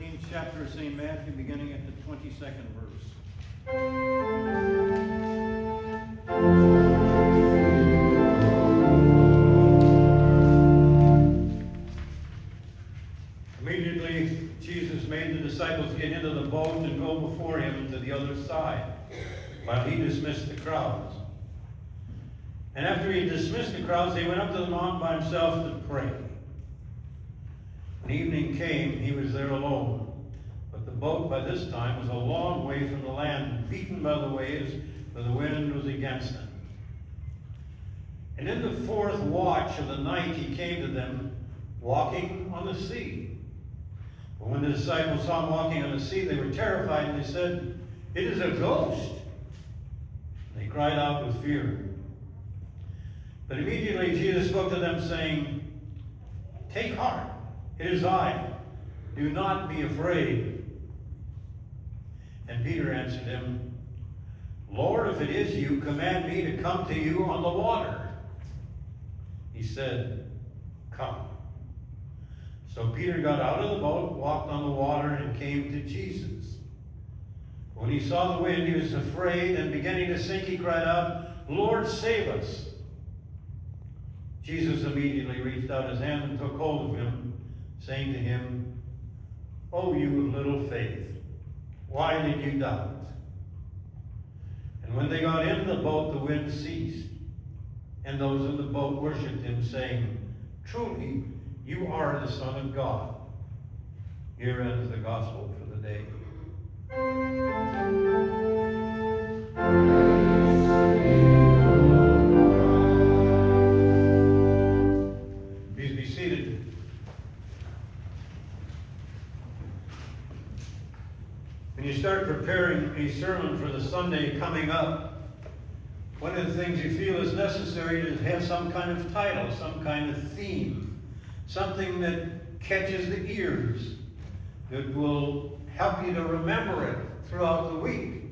13th chapter of St. Matthew, beginning at the 22nd verse. Immediately, Jesus made the disciples get into the boat and go before him to the other side, while he dismissed the crowds. And after he dismissed the crowds, he went up to the mountain by himself to pray. When evening came, he was there alone. But the boat by this time was a long way from the land, beaten by the waves, for the wind was against them. And in the fourth watch of the night he came to them, walking on the sea. But when the disciples saw him walking on the sea, they were terrified, and they said, "It is a ghost." And they cried out with fear. But immediately Jesus spoke to them, saying, "Take heart, it is I. Do not be afraid." And Peter answered him, "Lord, if it is you, command me to come to you on the water." He said, "Come." So Peter got out of the boat, walked on the water, and came to Jesus. When he saw the wind, he was afraid, and beginning to sink, he cried out, "Lord, save us." Jesus immediately reached out his hand and took hold of him, saying to him, "O you of little faith, why did you doubt?" And when they got in the boat, the wind ceased, and those in the boat worshipped him, saying, "Truly, you are the Son of God." Here ends the gospel for the day. Please be seated. When you start preparing a sermon for the Sunday coming up, one of the things you feel is necessary to have some kind of title, some kind of theme, something that catches the ears, that will help you to remember it throughout the week.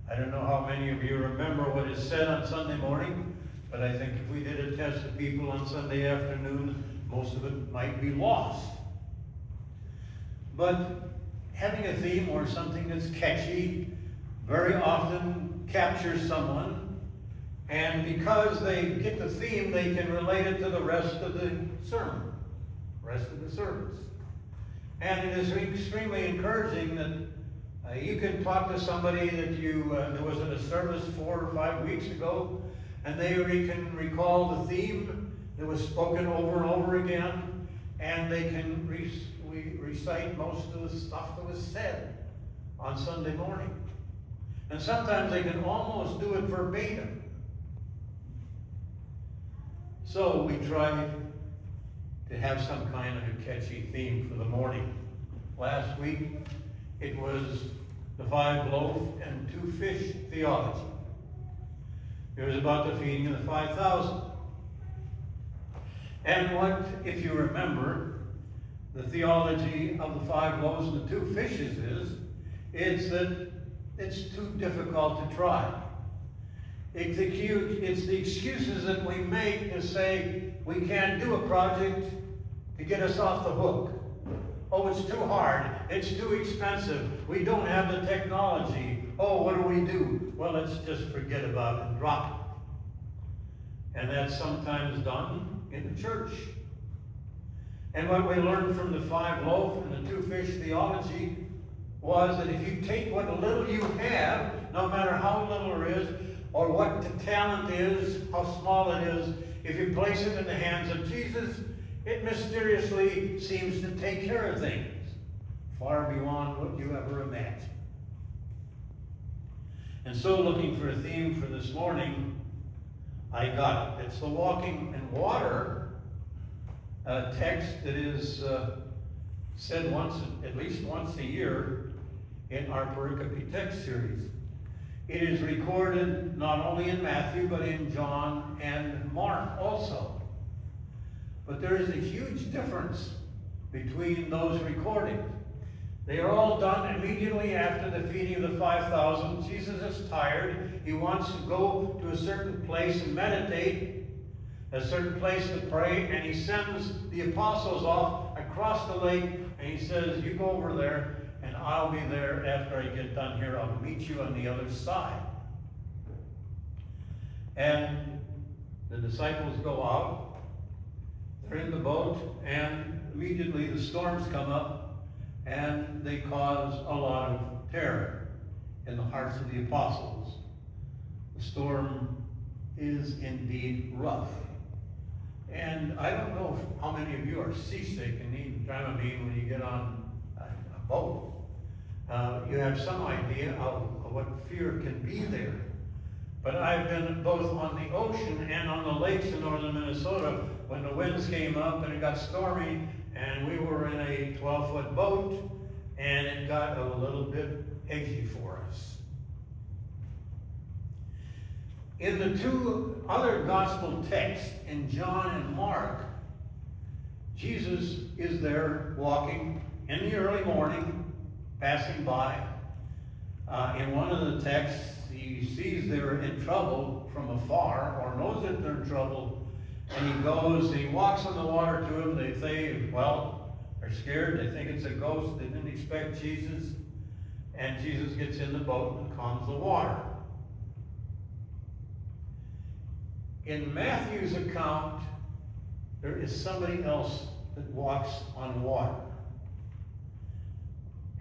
I don't know how many of you remember what is said on Sunday morning, but I think if we did a test of people on Sunday afternoon, most of it might be lost. But having a theme or something that's catchy very often captures someone, and because they get the theme, they can relate it to the rest of the sermon, rest of the service. And it is extremely encouraging that you can talk to somebody that there was in a service 4 or 5 weeks ago, and they can recall the theme that was spoken over and over again, and they can recite most of the stuff that was said on Sunday morning. And sometimes they can almost do it verbatim. So we try to have some kind of a catchy theme for the morning. Last week, it was the 5 loaf and 2 fish theology. It was about the feeding of the 5,000. And what, if you remember, the theology of the 5 loaves and the 2 fishes is that it's too difficult to try. It's the excuses that we make to say we can't do a project to get us off the hook. Oh, it's too hard. It's too expensive. We don't have the technology. Oh, what do we do? Well, let's just forget about it and drop it. And that's sometimes done in the church. And what we learned from the 5 loaf and the 2 fish theology was that if you take what little you have, no matter how little it is, or what the talent is, how small it is, if you place it in the hands of Jesus, it mysteriously seems to take care of things far beyond what you ever imagined. And so, looking for a theme for this morning, I got it. It's the walking in water text that is said at least once a year in our pericope text series. It is recorded not only in Matthew, but in John and Mark also. But there is a huge difference between those recordings. They are all done immediately after the feeding of the 5,000. Jesus is tired. He wants to go to a certain place and meditate, a certain place to pray, and he sends the apostles off across the lake, and he says, you go over there, and I'll be there after I get done here. I'll meet you on the other side. And the disciples go out, they're in the boat, and immediately the storms come up, and they cause a lot of terror in the hearts of the apostles. The storm is indeed rough. And I don't know how many of you are seasick and need Dramamine when you get on a boat. You have some idea of what fear can be there. But I've been both on the ocean and on the lakes in northern Minnesota when the winds came up and it got stormy, and we were in a 12-foot boat, and it got a little bit edgy for us. In the two other gospel texts, in John and Mark, Jesus is there walking in the early morning, passing by. In one of the texts, he sees they're in trouble from afar, or knows that they're in trouble, and he goes, he walks on the water to them. They say, well, they're scared, they think it's a ghost, they didn't expect Jesus, and Jesus gets in the boat and calms the water. In Matthew's account, there is somebody else that walks on water.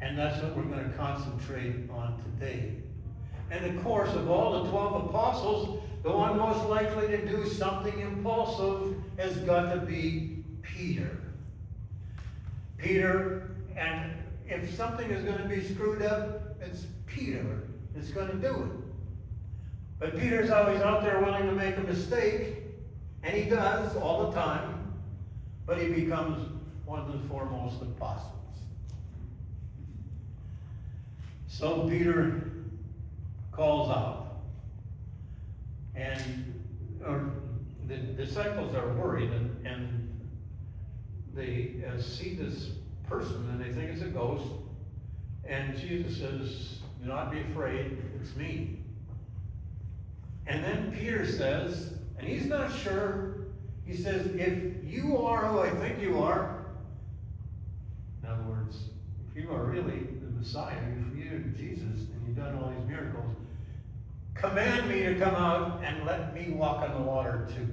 And that's what we're going to concentrate on today. And of course, of all the 12 apostles, the one most likely to do something impulsive has got to be Peter. Peter, and if something is going to be screwed up, it's Peter that's going to do it. But Peter's always out there willing to make a mistake, and he does all the time, but he becomes one of the foremost apostles. So Peter calls out, and the disciples are worried, and they see this person, and they think it's a ghost, and Jesus says, do not be afraid, it's me. And then Peter says, and he's not sure, he says, if you are who I think you are, in other words, if you are really the Messiah, if you're Jesus, and you've done all these miracles, command me to come out and let me walk on the water too.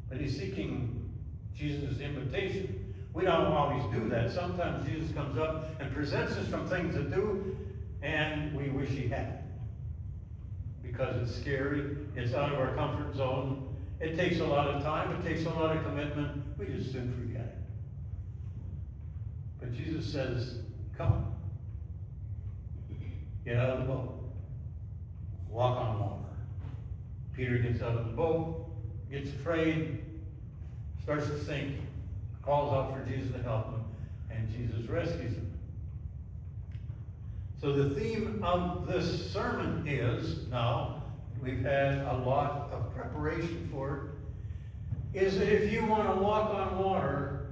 But he's seeking Jesus' invitation. We don't always do that. Sometimes Jesus comes up and presents us some things to do, and we wish he hadn't. Because it's scary, it's out of our comfort zone, it takes a lot of time, it takes a lot of commitment, we just soon forget it. But Jesus says, come on, get out of the boat, walk on water. Peter gets out of the boat, gets afraid, starts to sink, calls out for Jesus to help him, and Jesus rescues him. So the theme of this sermon is, now, we've had a lot of preparation for it, is that if you want to walk on water,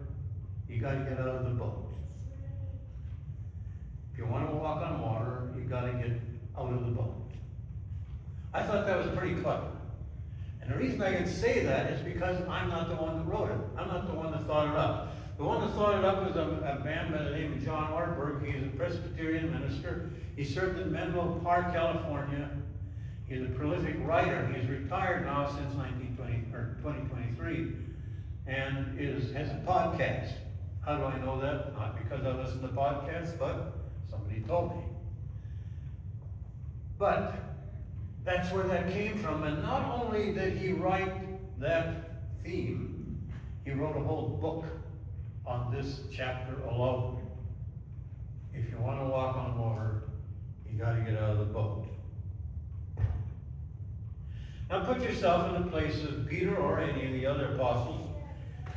you got to get out of the boat. If you want to walk on water, you got to get out of the boat. I thought that was pretty clever. And the reason I can say that is because I'm not the one that wrote it. I'm not the one that thought it up. The one that thought it up was a man by the name of John Ortberg. He's a Presbyterian minister. He served in Menlo Park, California. He's a prolific writer. He's retired now since 2023, and has a podcast. How do I know that? Not because I listen to podcasts, but somebody told me. But that's where that came from. And not only did he write that theme, he wrote a whole book on this chapter alone. If you want to walk on water, you got to get out of the boat. Now put yourself in the place of Peter or any of the other apostles.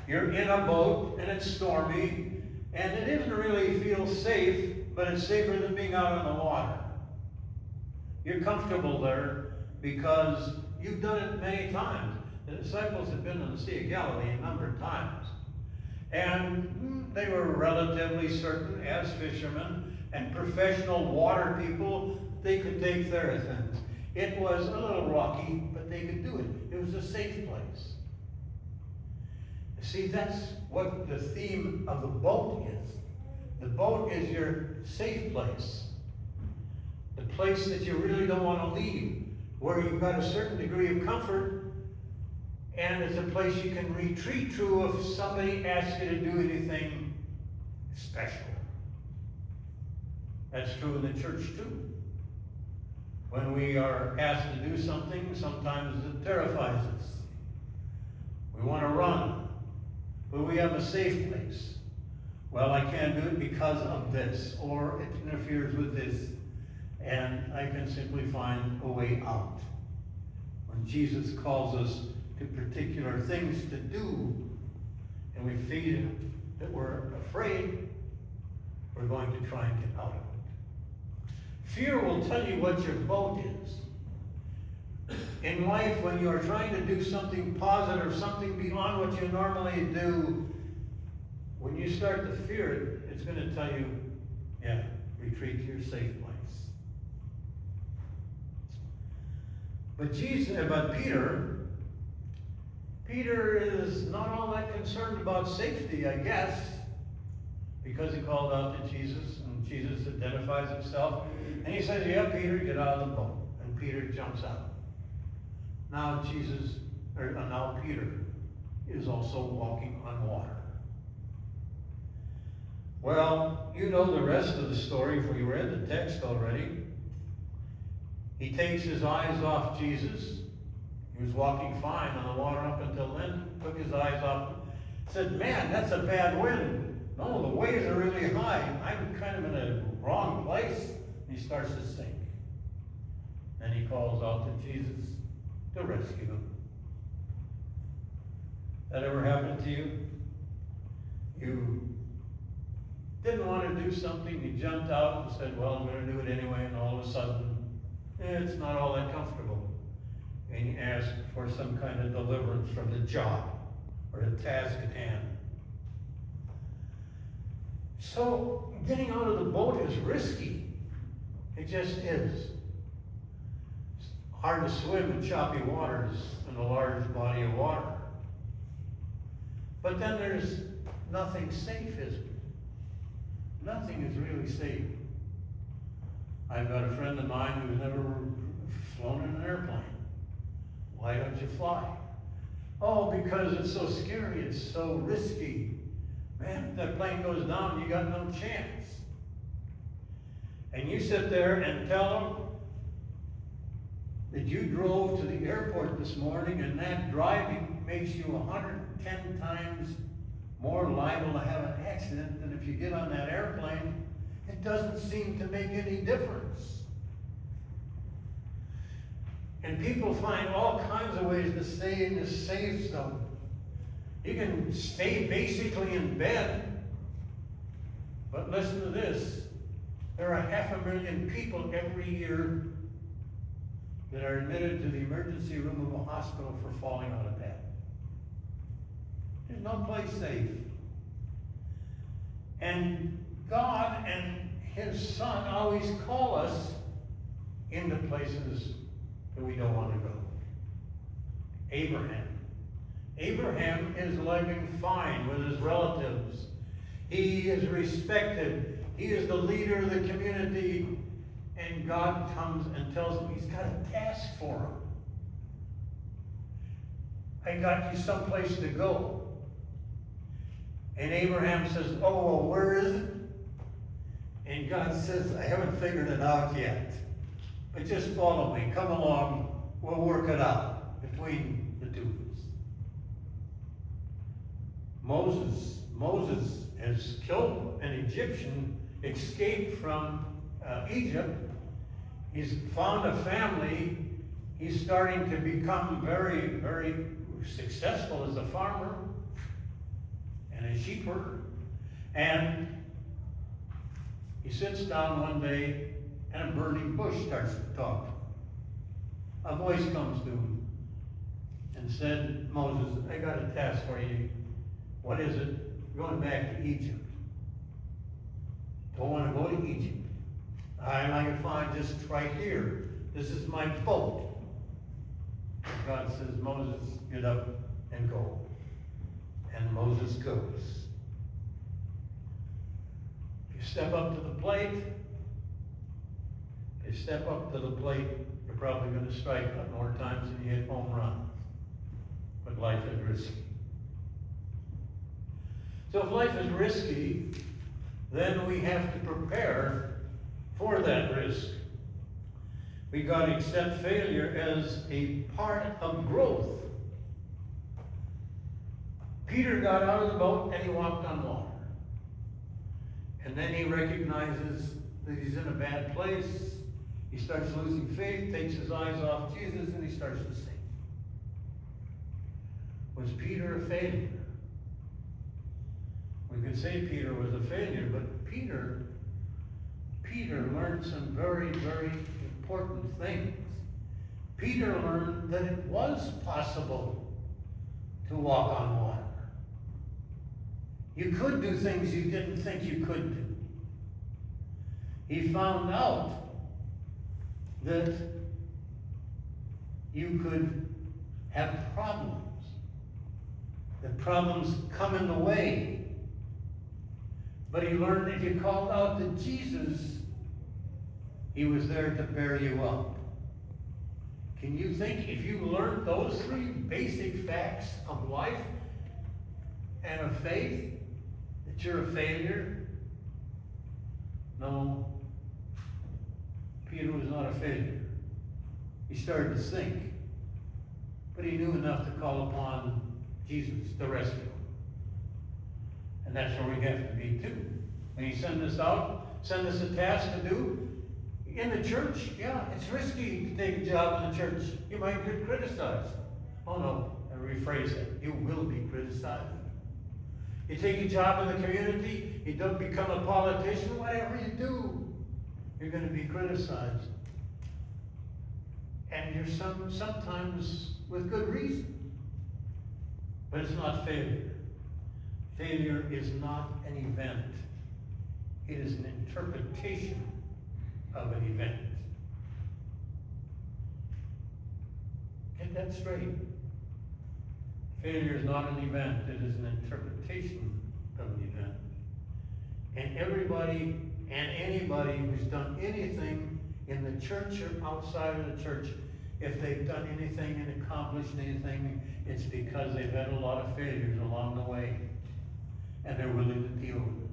You're in a boat and it's stormy, and it doesn't really feel safe, but it's safer than being out on the water. You're comfortable there because you've done it many times. The disciples had been on the Sea of Galilee a number of times. And they were relatively certain, as fishermen and professional water people, they could take care of things. It was a little rocky, but they could do it. It was a safe place. See, that's what the theme of the boat is. The boat is your safe place. The place that you really don't want to leave, where you've got a certain degree of comfort, and it's a place you can retreat to if somebody asks you to do anything special. That's true in the church too. When we are asked to do something, sometimes it terrifies us. We want to run, but we have a safe place. Well, I can't do it because of this, or it interferes with this, and I can simply find a way out. When Jesus calls us to particular things to do, and we feel that we're afraid, we're going to try and get out of it. Fear will tell you what your boat is. In life, when you are trying to do something positive, something beyond what you normally do, when you start to fear it, it's going to tell you, yeah, retreat to your safe place. But Peter is not all that concerned about safety, I guess, because he called out to Jesus, and Jesus identifies himself, and he says, yeah, Peter, get out of the boat. And Peter jumps out. Now Peter is also walking on water. Well, you know the rest of the story if we read the text already. He takes his eyes off Jesus. He was walking fine on the water up until then, took his eyes off him, said, man, that's a bad wind. No, the waves are really high. I'm kind of in a wrong place. And he starts to sink. And he calls out to Jesus to rescue him. That ever happened to you? You didn't want to do something, you jumped out and said, well, I'm going to do it anyway, and all of a sudden, it's not all that comfortable. And you ask for some kind of deliverance from the job or the task at hand. So, getting out of the boat is risky. It just is. It's hard to swim in choppy waters in a large body of water. But then there's nothing safe, is it? Nothing is really safe. I've got a friend of mine who's never flown in an airplane. Why don't you fly? Oh, because it's so scary, it's so risky. Man, if that plane goes down, you got no chance. And you sit there and tell them that you drove to the airport this morning and that driving makes you 110 times more liable to have an accident than if you get on that airplane. It doesn't seem to make any difference. And people find all kinds of ways to stay in the safe zone. You can stay basically in bed. But listen to this. There are 500,000 people every year that are admitted to the emergency room of a hospital for falling out of bed. There's no place safe. And God and His Son always call us into places that we don't want to go. Abraham. Abraham is living fine with his relatives. He is respected. He is the leader of the community. And God comes and tells him He's got a task for him. I got you someplace to go. And Abraham says, oh, well, where is it? And God says, I haven't figured it out yet. But just follow me. Come along. We'll work it out between the two of us. Moses has killed an Egyptian, escaped from Egypt. He's found a family. He's starting to become very, very successful as a farmer and a sheep herder. And he sits down one day and a burning bush starts to talk. A voice comes to him and said, Moses, I got a task for you. What is it? You're going back to Egypt. Don't want to go to Egypt. I can find just right here. This is my boat. God says, Moses, get up and go. And Moses goes. If you step up to the plate, you're probably going to strike out more times than you hit home runs. But life is risky. So if life is risky, then we have to prepare for that risk. We got to accept failure as a part of growth. Peter got out of the boat and he walked on water. And then he recognizes that he's in a bad place. He starts losing faith, takes his eyes off Jesus, and he starts to sink. Was Peter a failure? We could say Peter was a failure, but Peter learned some very, very important things. Peter learned that it was possible to walk on water. You could do things you didn't think you could do. He found out that you could have problems, that problems come in the way. But he learned if you called out to Jesus, he was there to bear you up. Can you think, if you learned those three basic facts of life and of faith, that you're a failure? No, Peter was not a failure. He started to sink, but he knew enough to call upon Jesus to rescue him. And that's where we have to be too. When you send us out, send us a task to do, in the church, yeah, it's risky to take a job in the church. You might get criticized. Oh no, I rephrase that. You will be criticized. You take a job in the community, you don't become a politician, whatever you do, you're going to be criticized. And you're sometimes with good reason. But it's not failure. Failure is not an event. It is an interpretation of an event. Get that straight. Failure is not an event. It is an interpretation of an event. And everybody and anybody who's done anything in the church or outside of the church, if they've done anything and accomplished anything, it's because they've had a lot of failures along the way. And they're willing to deal with it.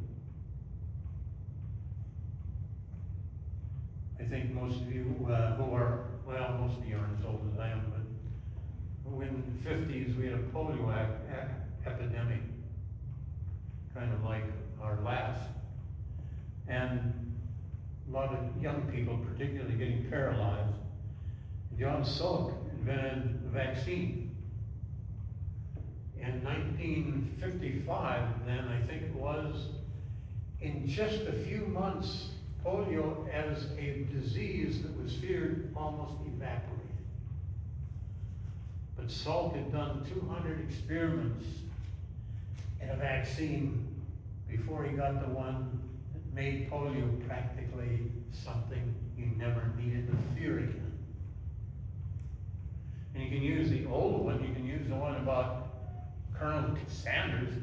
I think most of you who are, well, most of you aren't as old as I am, but in the 50s we had a polio epidemic, kind of like our last. And a lot of young people, particularly, getting paralyzed. John Salk invented the vaccine. In 1955, then, I think it was, in just a few months, polio as a disease that was feared almost evaporated. But Salk had done 200 experiments in a vaccine before he got the one that made polio practically something you never needed to fear again. And you can use the old one, you can use the one about Colonel Sanders.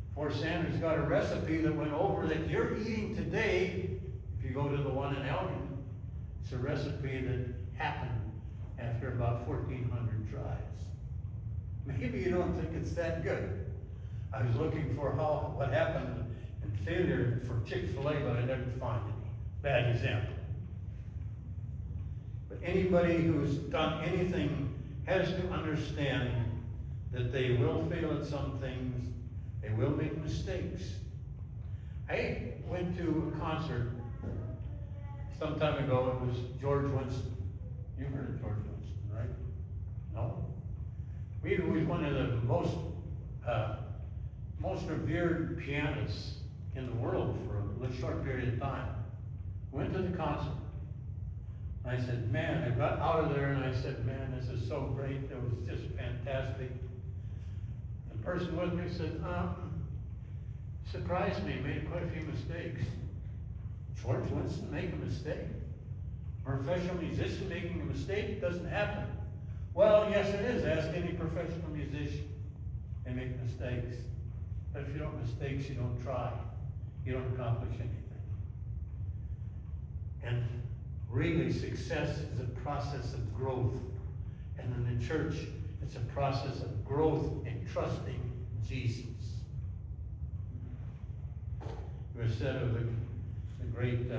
Before Sanders got a recipe that went over that you're eating today, if you go to the one in Elgin, it's a recipe that happened after about 1,400 tries. Maybe you don't think it's that good. I was looking for what happened in failure for Chick-fil-A, but I didn't find any. Bad example. But anybody who's done anything has to understand that they will fail at some things, they will make mistakes. I went to a concert some time ago. It was George Winston. You heard of George Winston, right? No? He was one of the most revered pianists in the world for a short period of time. Went to the concert. I said, man, I got out of there and I said, man, this is so great. It was just fantastic. The person with me said, surprised me, made quite a few mistakes. George Winston make a mistake? A professional musician making a mistake? Doesn't happen. Well, yes it is. Ask any professional musician. They make mistakes. But if you don't make mistakes, you don't try. You don't accomplish anything. And really, success is a process of growth. And in the church, it's a process of growth in trusting Jesus. It was said of the great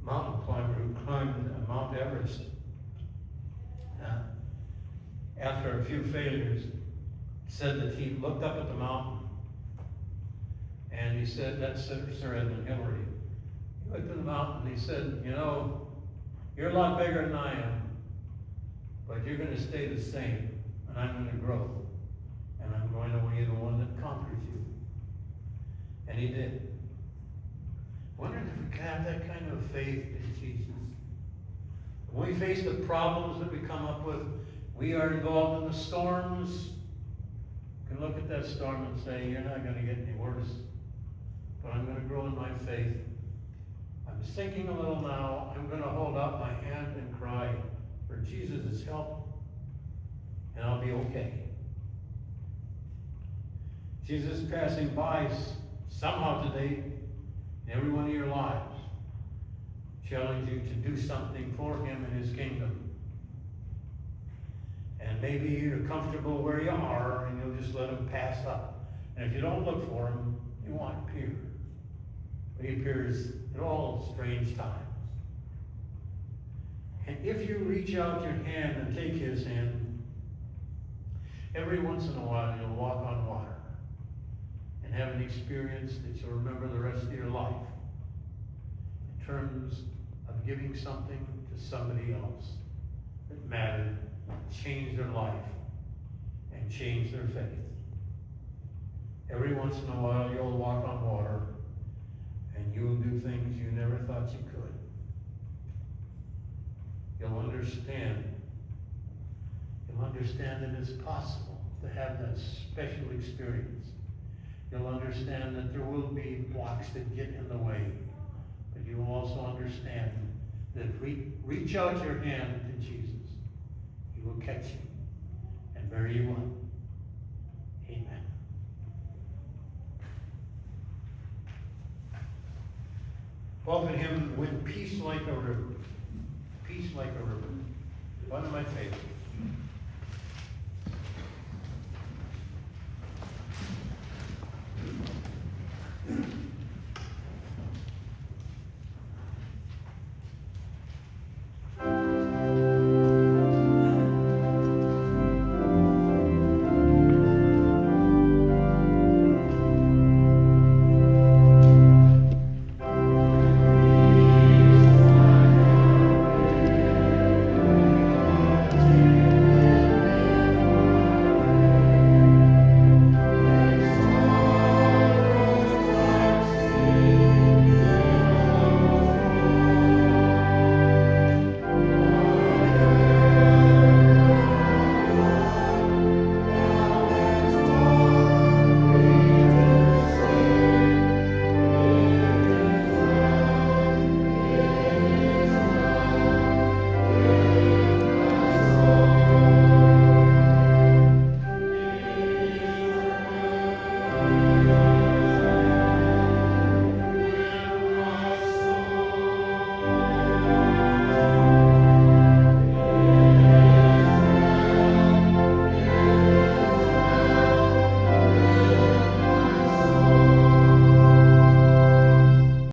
mountain climber who climbed Mount Everest. After a few failures, said that he looked up at the mountain and he said, that's Sir Edmund Hillary. He looked at the mountain and he said, you know, you're a lot bigger than I am, but you're going to stay the same, and I'm going to grow, and I'm going to be the one that conquers you. And he did. I wonder if we can have that kind of faith in Jesus. When we face the problems that we come up with, we are involved in the storms. You can look at that storm and say, you're not going to get any worse, but I'm going to grow in my faith. I'm sinking a little now. I'm going to hold out my hand and cry for Jesus' help, and I'll be okay. Jesus is passing by somehow today in every one of your lives. Challenge you to do something for him in his kingdom. And maybe you're comfortable where you are and you'll just let him pass up. And if you don't look for him, he won't appear. But he appears at all strange times. And if you reach out your hand and take his hand, every once in a while you'll walk on water and have an experience that you'll remember the rest of your life in terms of giving something to somebody else that mattered, changed their life, and changed their faith. Every once in a while you'll walk on water and you'll do things you never thought you could. You'll understand that it's possible to have that special experience. You'll understand that there will be blocks that get in the way, but you will also understand that if we reach out your hand to Jesus, he will catch you and bear you up. Amen. Open him with peace like a river. Peace like a river. One of my favorites.